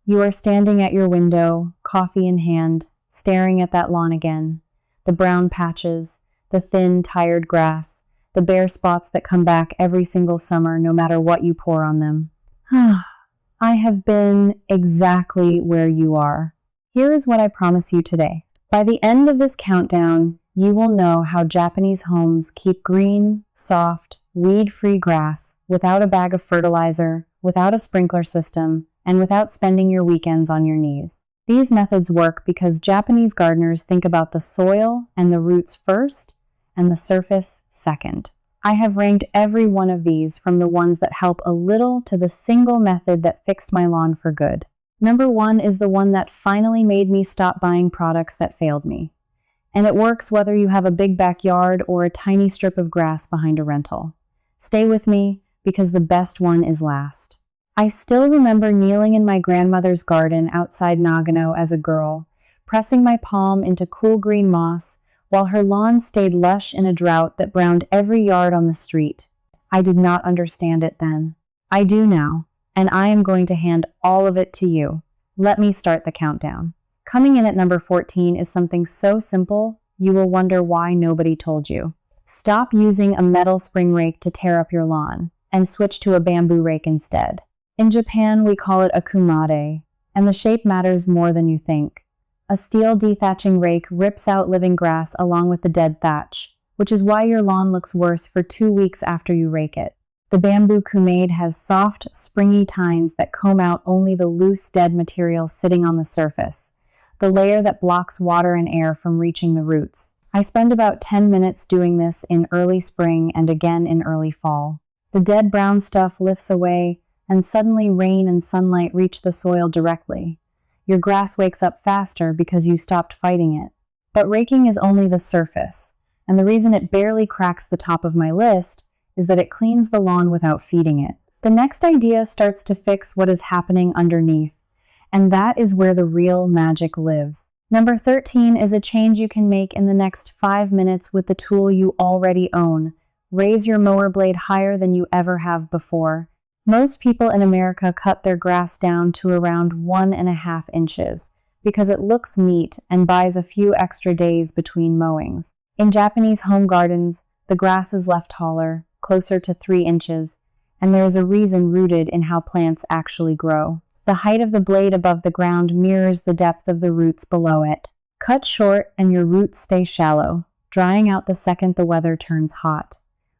You are standing at your window, coffee in hand, staring at that lawn again. The brown patches, the thin, tired grass, the bare spots that come back every single summer no matter what you pour on them. I have been exactly where you are. Here is what I promise you today. By the end of this countdown, you will know how Japanese homes keep green, soft, weed-free grass without a bag of fertilizer, without a sprinkler system, and without spending your weekends on your knees. These methods work because Japanese gardeners think about the soil and the roots first, and the surface second. I have ranked every one of these from the ones that help a little to the single method that fixed my lawn for good. Number 1 is the one that finally made me stop buying products that failed me. And it works whether you have a big backyard or a tiny strip of grass behind a rental. Stay with me, because the best one is last. I still remember kneeling in my grandmother's garden outside Nagano as a girl, pressing my palm into cool green moss, while her lawn stayed lush in a drought that browned every yard on the street. I did not understand it then. I do now, and I am going to hand all of it to you. Let me start the countdown. Coming in at number 14 is something so simple, you will wonder why nobody told you. Stop using a metal spring rake to tear up your lawn, and switch to a bamboo rake instead. In Japan, we call it a kumade, and the shape matters more than you think. A steel dethatching rake rips out living grass along with the dead thatch, which is why your lawn looks worse for 2 weeks after you rake it. The bamboo kumade has soft, springy tines that comb out only the loose, dead material sitting on the surface, the layer that blocks water and air from reaching the roots. I spend about 10 minutes doing this in early spring and again in early fall. The dead brown stuff lifts away, and suddenly rain and sunlight reach the soil directly. Your grass wakes up faster because you stopped fighting it. But raking is only the surface, and the reason it barely cracks the top of my list is that it cleans the lawn without feeding it. The next idea starts to fix what is happening underneath, and that is where the real magic lives. Number 13 is a change you can make in the next 5 minutes with the tool you already own. Raise your mower blade higher than you ever have before. Most people in America cut their grass down to around 1.5 inches because it looks neat and buys a few extra days between mowings. In Japanese home gardens, the grass is left taller, closer to 3 inches, and there is a reason rooted in how plants actually grow. The height of the blade above the ground mirrors the depth of the roots below it. Cut short and your roots stay shallow, drying out the second the weather turns hot.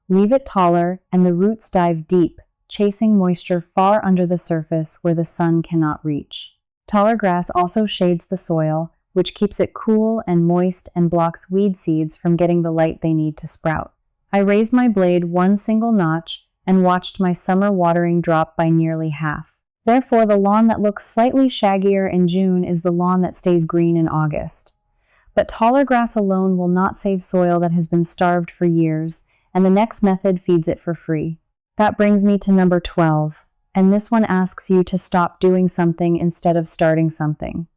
Leave it taller and the roots dive deep, chasing moisture far under the surface where the sun cannot reach. Taller grass also shades the soil, which keeps it cool and moist and blocks weed seeds from getting the light they need to sprout. I raised my blade 1 single notch and watched my summer watering drop by nearly half. Therefore, the lawn that looks slightly shaggier in June is the lawn that stays green in August. But taller grass alone will not save soil that has been starved for years, and the next method feeds it for free. That brings me to number 12, and this one asks you to stop doing something instead of starting something.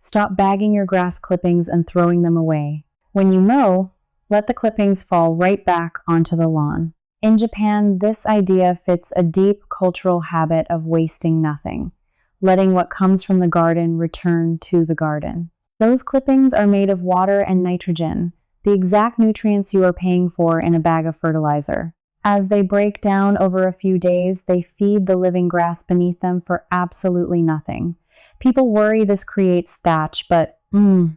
Stop bagging your grass clippings and throwing them away. When you mow, let the clippings fall right back onto the lawn. In Japan, this idea fits a deep cultural habit of wasting nothing, letting what comes from the garden return to the garden. Those clippings are made of water and nitrogen, the exact nutrients you are paying for in a bag of fertilizer. As they break down over a few days, they feed the living grass beneath them for absolutely nothing. People worry this creates thatch, but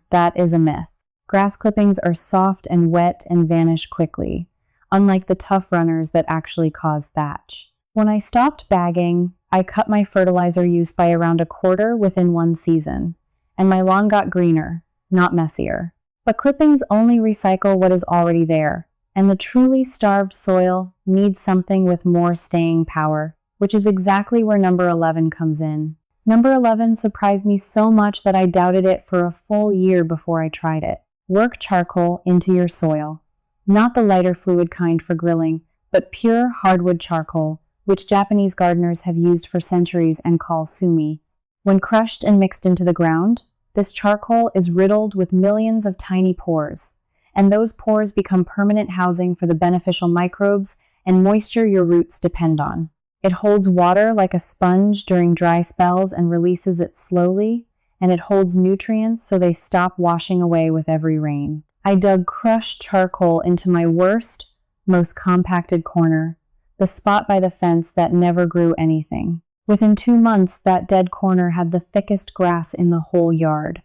that is a myth. Grass clippings are soft and wet and vanish quickly, unlike the tough runners that actually cause thatch. When I stopped bagging, I cut my fertilizer use by around 1/4 within 1 season, and my lawn got greener, not messier. But clippings only recycle what is already there, and the truly starved soil needs something with more staying power, which is exactly where number 11 comes in. Number 11 surprised me so much that I doubted it for a full year before I tried it. Work charcoal into your soil. Not the lighter fluid kind for grilling, but pure hardwood charcoal, which Japanese gardeners have used for centuries and call sumi. When crushed and mixed into the ground, this charcoal is riddled with millions of tiny pores, and those pores become permanent housing for the beneficial microbes and moisture your roots depend on. It holds water like a sponge during dry spells and releases it slowly, and it holds nutrients so they stop washing away with every rain. I dug crushed charcoal into my worst, most compacted corner, the spot by the fence that never grew anything. Within 2 months, that dead corner had the thickest grass in the whole yard.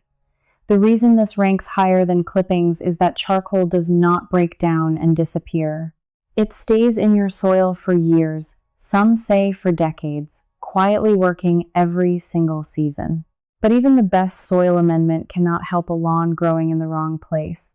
The reason this ranks higher than clippings is that charcoal does not break down and disappear. It stays in your soil for years, some say for decades, quietly working every single season. But even the best soil amendment cannot help a lawn growing in the wrong place.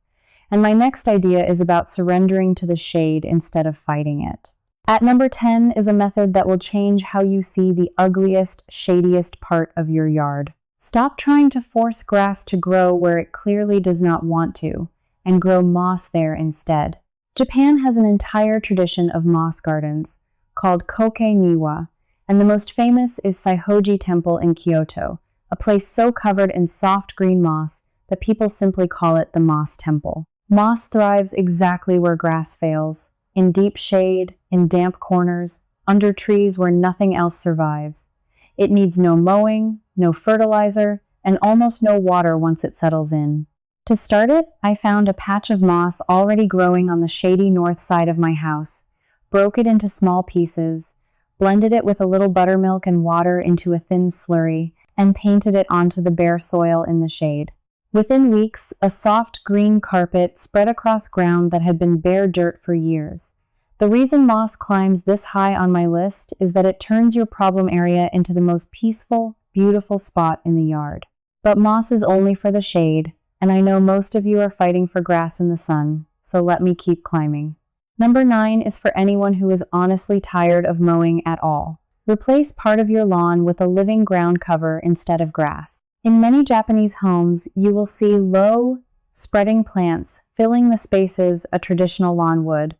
And my next idea is about surrendering to the shade instead of fighting it. At number 10 is a method that will change how you see the ugliest, shadiest part of your yard. Stop trying to force grass to grow where it clearly does not want to, and grow moss there instead. Japan has an entire tradition of moss gardens, called Koke Niwa, and the most famous is Saihoji Temple in Kyoto, a place so covered in soft green moss that people simply call it the Moss Temple. Moss thrives exactly where grass fails, in deep shade, in damp corners, under trees where nothing else survives. It needs no mowing, no fertilizer, and almost no water once it settles in. To start it, I found a patch of moss already growing on the shady north side of my house, broke it into small pieces, blended it with a little buttermilk and water into a thin slurry, and painted it onto the bare soil in the shade. Within weeks, a soft green carpet spread across ground that had been bare dirt for years. The reason moss climbs this high on my list is that it turns your problem area into the most peaceful, beautiful spot in the yard. But moss is only for the shade, and I know most of you are fighting for grass in the sun, so let me keep climbing. Number 9 is for anyone who is honestly tired of mowing at all. Replace part of your lawn with a living ground cover instead of grass. In many Japanese homes, you will see low, spreading plants filling the spaces a traditional lawn would.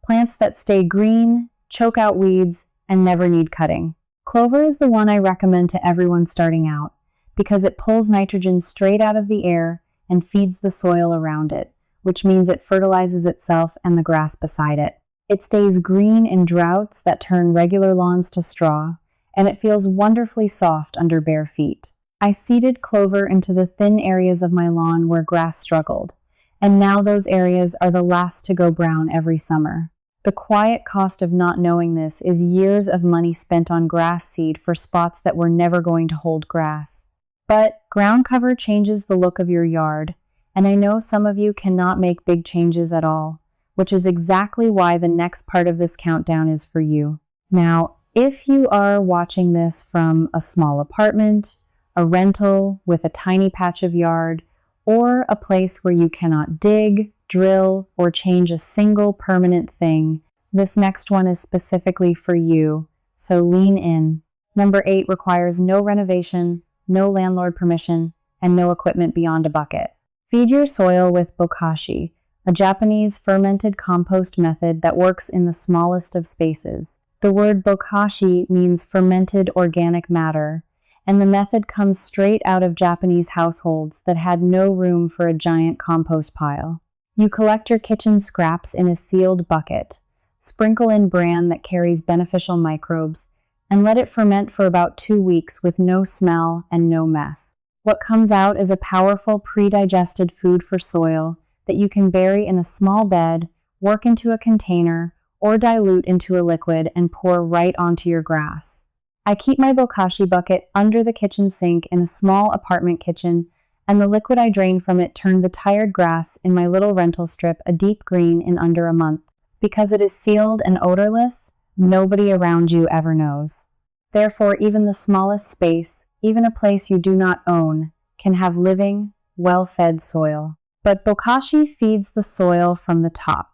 Plants that stay green, choke out weeds, and never need cutting. Clover is the one I recommend to everyone starting out because it pulls nitrogen straight out of the air and feeds the soil around it, which means it fertilizes itself and the grass beside it. It stays green in droughts that turn regular lawns to straw, and it feels wonderfully soft under bare feet. I seeded clover into the thin areas of my lawn where grass struggled, and now those areas are the last to go brown every summer. The quiet cost of not knowing this is years of money spent on grass seed for spots that were never going to hold grass. But ground cover changes the look of your yard, and I know some of you cannot make big changes at all, which is exactly why the next part of this countdown is for you. Now, if you are watching this from a small apartment, a rental with a tiny patch of yard, or a place where you cannot dig, drill, or change a single permanent thing, this next one is specifically for you, so lean in. Number 8 requires no renovation, no landlord permission, and no equipment beyond a bucket. Feed your soil with Bokashi, a Japanese fermented compost method that works in the smallest of spaces. The word Bokashi means fermented organic matter, and the method comes straight out of Japanese households that had no room for a giant compost pile. You collect your kitchen scraps in a sealed bucket, sprinkle in bran that carries beneficial microbes, and let it ferment for about 2 weeks with no smell and no mess. What comes out is a powerful pre-digested food for soil that you can bury in a small bed, work into a container, or dilute into a liquid and pour right onto your grass. I keep my Bokashi bucket under the kitchen sink in a small apartment kitchen, and the liquid I drain from it turned the tired grass in my little rental strip a deep green in under a month. Because it is sealed and odorless, nobody around you ever knows. Therefore, even the smallest space, even a place you do not own, can have living, well-fed soil. But Bokashi feeds the soil from the top.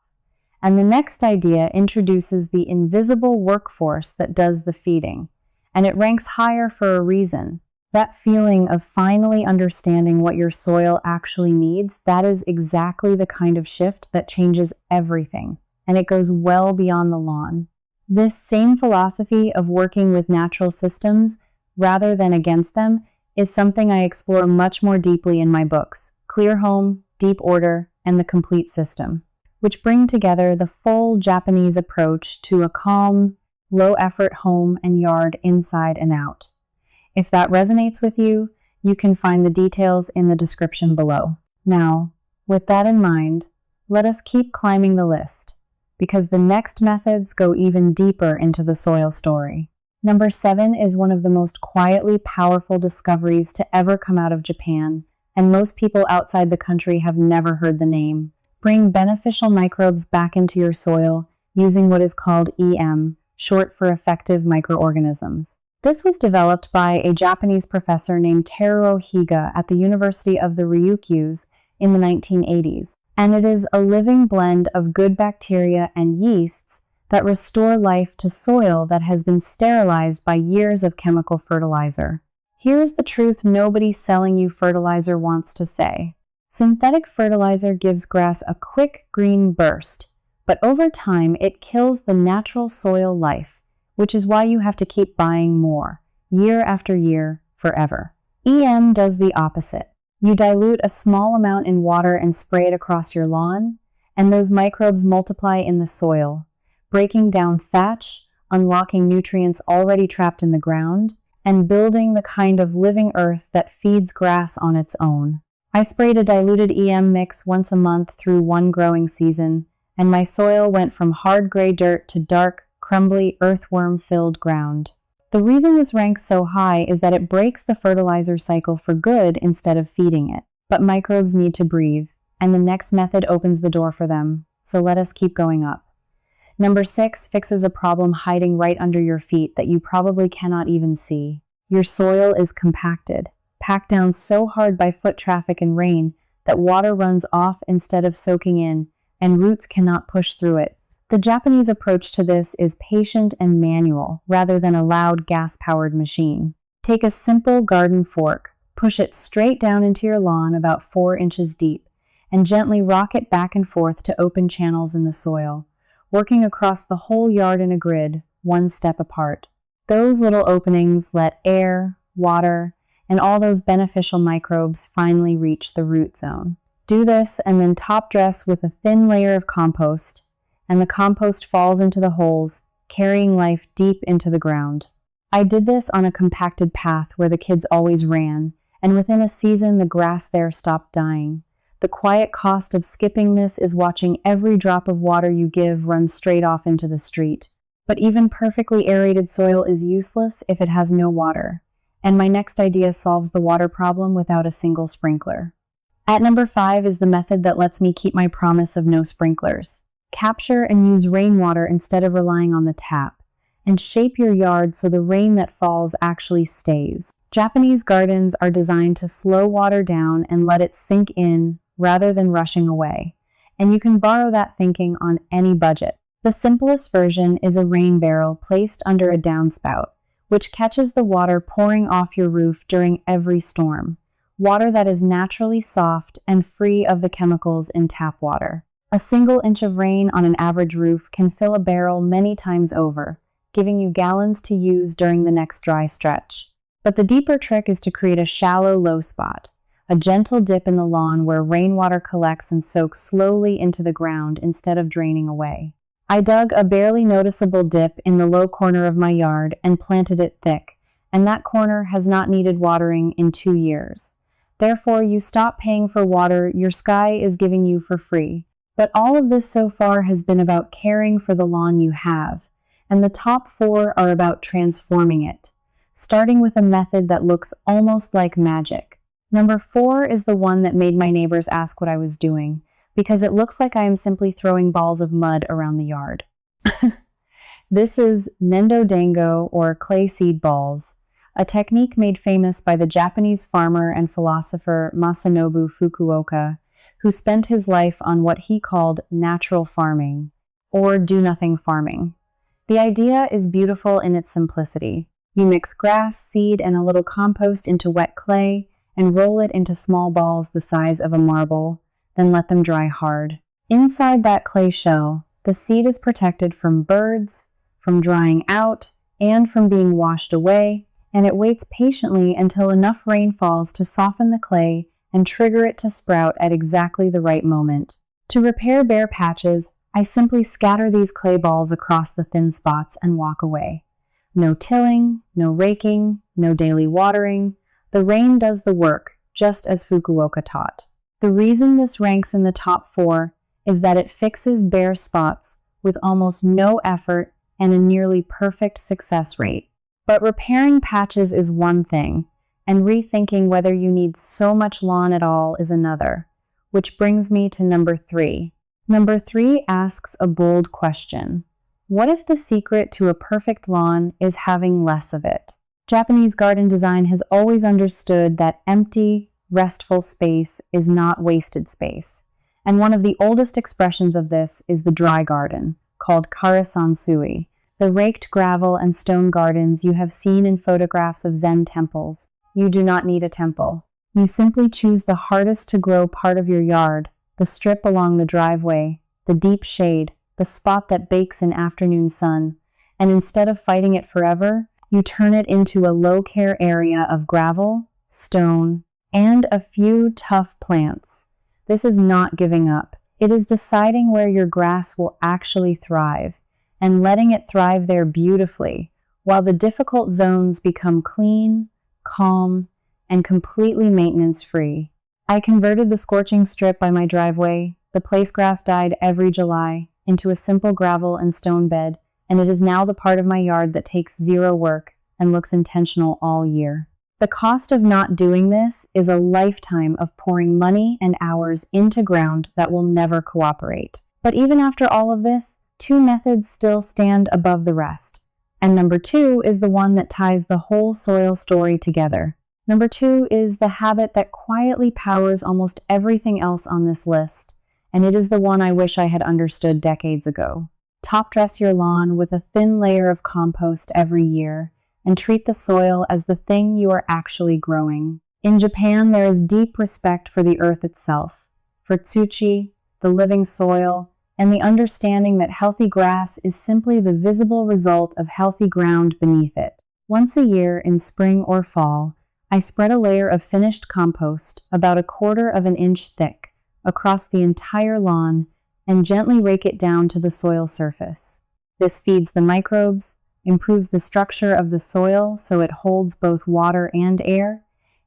And the next idea introduces the invisible workforce that does the feeding. And it ranks higher for a reason. That feeling of finally understanding what your soil actually needs, that is exactly the kind of shift that changes everything. And it goes well beyond the lawn. This same philosophy of working with natural systems rather than against them is something I explore much more deeply in my books, Clear Home, Deep Order, and The Complete System, which bring together the full Japanese approach to a calm, low-effort home and yard inside and out. If that resonates with you, you can find the details in the description below. Now, with that in mind, let us keep climbing the list, because the next methods go even deeper into the soil story. Number 7 is one of the most quietly powerful discoveries to ever come out of Japan, and most people outside the country have never heard the name. Bring beneficial microbes back into your soil using what is called EM, short for effective microorganisms. This was developed by a Japanese professor named Teruo Higa at the University of the Ryukyus in the 1980s, and it is a living blend of good bacteria and yeasts that restore life to soil that has been sterilized by years of chemical fertilizer. Here's the truth nobody selling you fertilizer wants to say. Synthetic fertilizer gives grass a quick green burst, but over time it kills the natural soil life, which is why you have to keep buying more, year after year, forever. EM does the opposite. You dilute a small amount in water and spray it across your lawn, and those microbes multiply in the soil, breaking down thatch, unlocking nutrients already trapped in the ground, and building the kind of living earth that feeds grass on its own. I sprayed a diluted EM mix once a month through one growing season, and my soil went from hard gray dirt to dark, crumbly, earthworm-filled ground. The reason this ranks so high is that it breaks the fertilizer cycle for good instead of feeding it. But microbes need to breathe, and the next method opens the door for them, so let us keep going up. Number 6 fixes a problem hiding right under your feet that you probably cannot even see. Your soil is compacted, packed down so hard by foot traffic and rain that water runs off instead of soaking in, and roots cannot push through it. The Japanese approach to this is patient and manual, rather than a loud gas-powered machine. Take a simple garden fork, push it straight down into your lawn about 4 inches deep, and gently rock it back and forth to open channels in the soil, working across the whole yard in a grid, one step apart. Those little openings let air, water, and all those beneficial microbes finally reach the root zone. Do this and then top dress with a thin layer of compost, and the compost falls into the holes, carrying life deep into the ground. I did this on a compacted path where the kids always ran, and within a season the grass there stopped dying. The quiet cost of skipping this is watching every drop of water you give run straight off into the street. But even perfectly aerated soil is useless if it has no water, and my next idea solves the water problem without a single sprinkler. At number 5 is the method that lets me keep my promise of no sprinklers. Capture and use rainwater instead of relying on the tap, and shape your yard so the rain that falls actually stays. Japanese gardens are designed to slow water down and let it sink in rather than rushing away, and you can borrow that thinking on any budget. The simplest version is a rain barrel placed under a downspout, which catches the water pouring off your roof during every storm, water that is naturally soft and free of the chemicals in tap water. A single inch of rain on an average roof can fill a barrel many times over, giving you gallons to use during the next dry stretch. But the deeper trick is to create a shallow, low spot, a gentle dip in the lawn where rainwater collects and soaks slowly into the ground instead of draining away. I dug a barely noticeable dip in the low corner of my yard and planted it thick, and that corner has not needed watering in 2 years. Therefore, you stop paying for water your sky is giving you for free. But all of this so far has been about caring for the lawn you have, and the top 4 are about transforming it, starting with a method that looks almost like magic. Number 4 is the one that made my neighbors ask what I was doing, because it looks like I am simply throwing balls of mud around the yard. This is nendo dango, or clay seed balls, a technique made famous by the Japanese farmer and philosopher Masanobu Fukuoka, who spent his life on what he called natural farming, or do-nothing farming. The idea is beautiful in its simplicity. You mix grass, seed, and a little compost into wet clay, and roll it into small balls the size of a marble, then let them dry hard. Inside that clay shell, the seed is protected from birds, from drying out, and from being washed away, and it waits patiently until enough rain falls to soften the clay and trigger it to sprout at exactly the right moment. To repair bare patches, I simply scatter these clay balls across the thin spots and walk away. No tilling, no raking, no daily watering. The rain does the work, just as Fukuoka taught. The reason this ranks in the top 4 is that it fixes bare spots with almost no effort and a nearly perfect success rate. But repairing patches is one thing, and rethinking whether you need so much lawn at all is another, which brings me to number 3. Number 3 asks a bold question. What if the secret to a perfect lawn is having less of it? Japanese garden design has always understood that empty, restful space is not wasted space. And one of the oldest expressions of this is the dry garden, called karasansui, the raked gravel and stone gardens you have seen in photographs of Zen temples. You do not need a temple. You simply choose the hardest to grow part of your yard, the strip along the driveway, the deep shade, the spot that bakes in afternoon sun, and instead of fighting it forever, you turn it into a low-care area of gravel, stone, and a few tough plants. This is not giving up. It is deciding where your grass will actually thrive, and letting it thrive there beautifully, while the difficult zones become clean, calm, and completely maintenance-free. I converted the scorching strip by my driveway, the place grass died every July, into a simple gravel and stone bed, and it is now the part of my yard that takes zero work and looks intentional all year. The cost of not doing this is a lifetime of pouring money and hours into ground that will never cooperate. But even after all of this, 2 methods still stand above the rest. And number 2 is the one that ties the whole soil story together. Number 2 is the habit that quietly powers almost everything else on this list, and it is the one I wish I had understood decades ago. Top dress your lawn with a thin layer of compost every year, and treat the soil as the thing you are actually growing. In Japan, there is deep respect for the earth itself, for tsuchi, the living soil, and the understanding that healthy grass is simply the visible result of healthy ground beneath it. Once a year, in spring or fall, I spread a layer of finished compost, about 1/4 of an inch thick, across the entire lawn and gently rake it down to the soil surface. This feeds the microbes, improves the structure of the soil so it holds both water and air,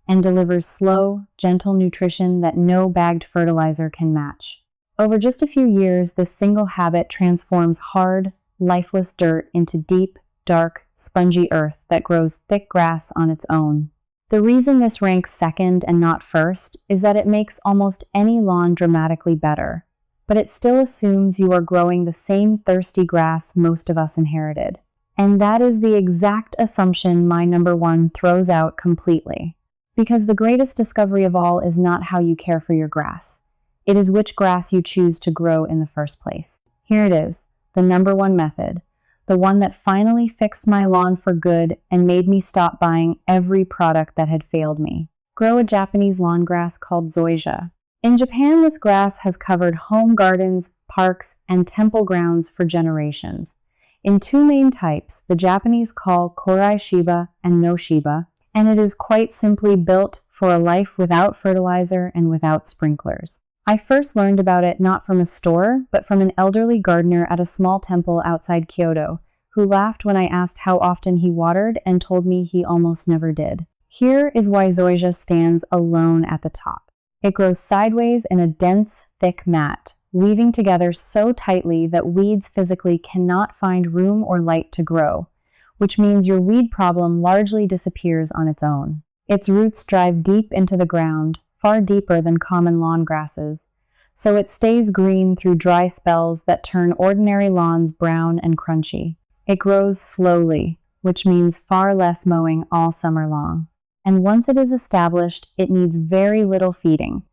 and delivers slow, gentle nutrition that no bagged fertilizer can match. Over just a few years, this single habit transforms hard, lifeless dirt into deep, dark, spongy earth that grows thick grass on its own. The reason this ranks second and not first is that it makes almost any lawn dramatically better, but it still assumes you are growing the same thirsty grass most of us inherited. And that is the exact assumption my number 1 throws out completely. Because the greatest discovery of all is not how you care for your grass. It is which grass you choose to grow in the first place. Here it is, the number 1 method. The one that finally fixed my lawn for good and made me stop buying every product that had failed me. Grow a Japanese lawn grass called Zoysia. In Japan, this grass has covered home gardens, parks, and temple grounds for generations. In 2 main types, the Japanese call Korai Shiba and No Shiba, and it is quite simply built for a life without fertilizer and without sprinklers. I first learned about it not from a store, but from an elderly gardener at a small temple outside Kyoto, who laughed when I asked how often he watered and told me he almost never did. Here is why Zoysia stands alone at the top. It grows sideways in a dense, thick mat, weaving together so tightly that weeds physically cannot find room or light to grow, which means your weed problem largely disappears on its own. Its roots drive deep into the ground, far deeper than common lawn grasses, so it stays green through dry spells that turn ordinary lawns brown and crunchy. It grows slowly, which means far less mowing all summer long. And once it is established, it needs very little feeding,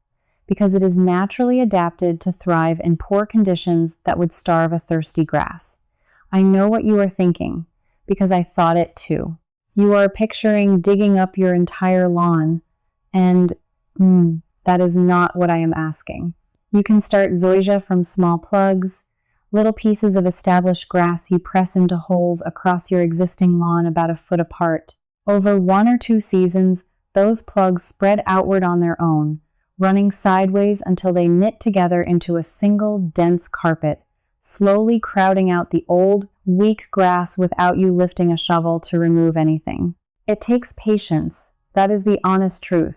because it is naturally adapted to thrive in poor conditions that would starve a thirsty grass. I know what you are thinking, because I thought it too. You are picturing digging up your entire lawn, and that is not what I am asking. You can start Zoysia from small plugs, little pieces of established grass you press into holes across your existing lawn about 1 foot apart. Over 1 or 2 seasons, those plugs spread outward on their own, running sideways until they knit together into a single dense carpet, slowly crowding out the old, weak grass without you lifting a shovel to remove anything. It takes patience, that is the honest truth,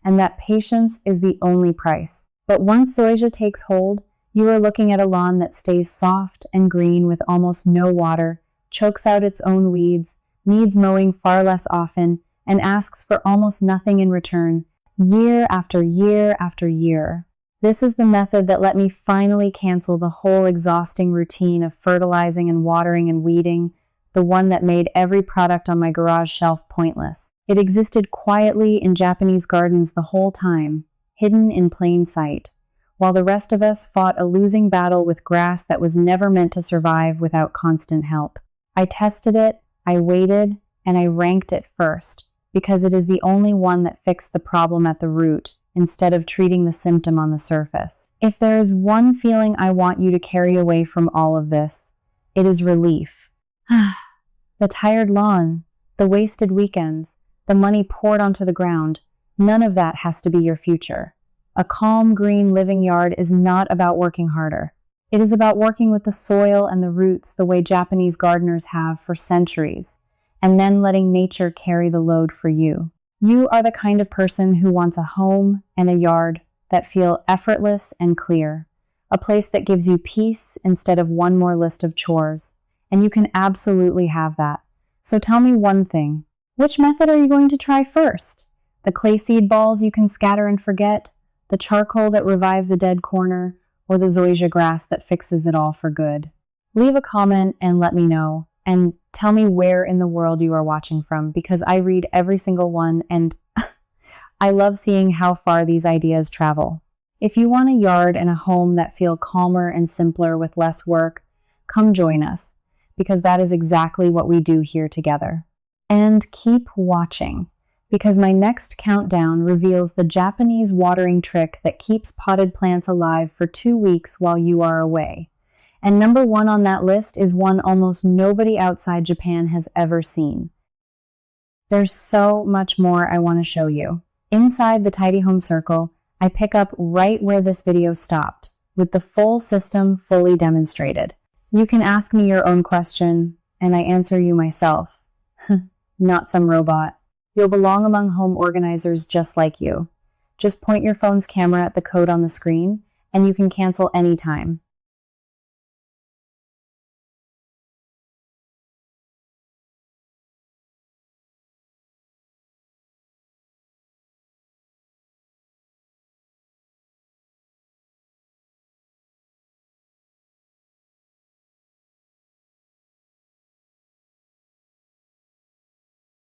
and that patience is the only price. But once Zoysia takes hold, you are looking at a lawn that stays soft and green with almost no water, chokes out its own weeds, needs mowing far less often, and asks for almost nothing in return, year after year after year. This is the method that let me finally cancel the whole exhausting routine of fertilizing and watering and weeding, the one that made every product on my garage shelf pointless. It existed quietly in Japanese gardens the whole time, hidden in plain sight, while the rest of us fought a losing battle with grass that was never meant to survive without constant help. I tested it, I waited, and I ranked it first, because it is the only one that fixed the problem at the root, instead of treating the symptom on the surface. If there is one feeling I want you to carry away from all of this, it is relief. The tired lawn, the wasted weekends, the money poured onto the ground, none of that has to be your future. A calm, green living yard is not about working harder. It is about working with the soil and the roots the way Japanese gardeners have for centuries, and then letting nature carry the load for you. You are the kind of person who wants a home and a yard that feel effortless and clear, a place that gives you peace instead of one more list of chores, and you can absolutely have that. So tell me one thing. Which method are you going to try first? The clay seed balls you can scatter and forget, the charcoal that revives a dead corner, or the Zoysia grass that fixes it all for good? Leave a comment and let me know, and tell me where in the world you are watching from, because I read every single one, and I love seeing how far these ideas travel. If you want a yard and a home that feel calmer and simpler with less work, come join us, because that is exactly what we do here together. And keep watching, because my next countdown reveals the Japanese watering trick that keeps potted plants alive for 2 weeks while you are away. And number 1 on that list is one almost nobody outside Japan has ever seen. There's so much more I want to show you. Inside the Tidy Home Circle, I pick up right where this video stopped, with the full system fully demonstrated. You can ask me your own question, and I answer you myself. Not some robot. You'll belong among home organizers just like you. Just point your phone's camera at the code on the screen, and you can cancel anytime.